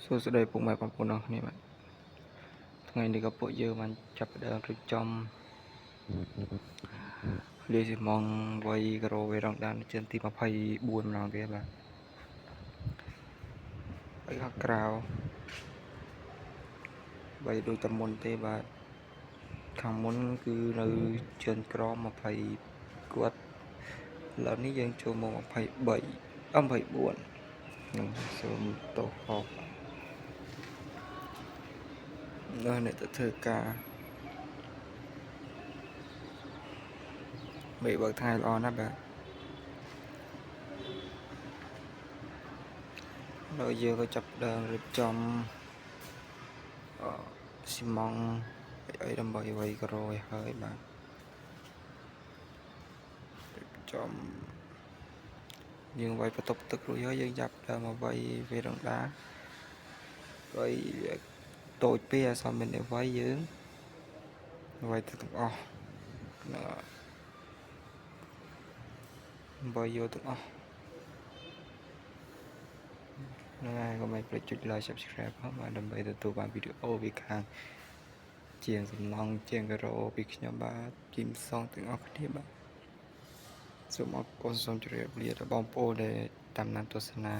សួស្តីពុកម៉ែបងប្អូនអរគ្នាបាទថ្ងៃនេះក៏ពួកយើងបានចាប់ផ្ដើមរៀបចំលាយស៊ីម៉ងវ័យក្រូវេរ៉ង់ដានជើងទី24ម្ដងទៀតបាទហើយខាងក្រៅបីដូចតែមុនទេបាទខាងមុនគឺនៅជើងក្រ20គាត់ឥឡូវនេះយើងចូលមក24នឹងសូមតោះខកដល់អ្នកទៅធ្វើការមេបើកថ្ងៃល្អណាស់បាទហើយយើងក៏ចាប់ដើមរៀបចំស៊ីម៉ងអីដើម្បីវ័យក្រូឲ្យហើយបាទរៀបចំយើងវាយបន្ទប់ទឹករួចហើយយើងចាប់ដើមមកវាយវេរ៉ង់ដាហើយតូចពេកអត់សមមានអ្នកវាយយើងវាយទៅទាំងអស់វាយយកទាំងអស់ហ្នឹងហើយកុំឲ្យភ្លេចចុច like subscribe ផងបាទដើម្បីទទួលបានវីដេអូពីខាងជាងសំណង់ជាងការ៉ូពីខ្ញុំបាទជីមសងទាំងអស់គ្នាបាទសូមអរគុណសូមជម្រាបលាដល់បងប្អូនដែលតាមដានទស្សនា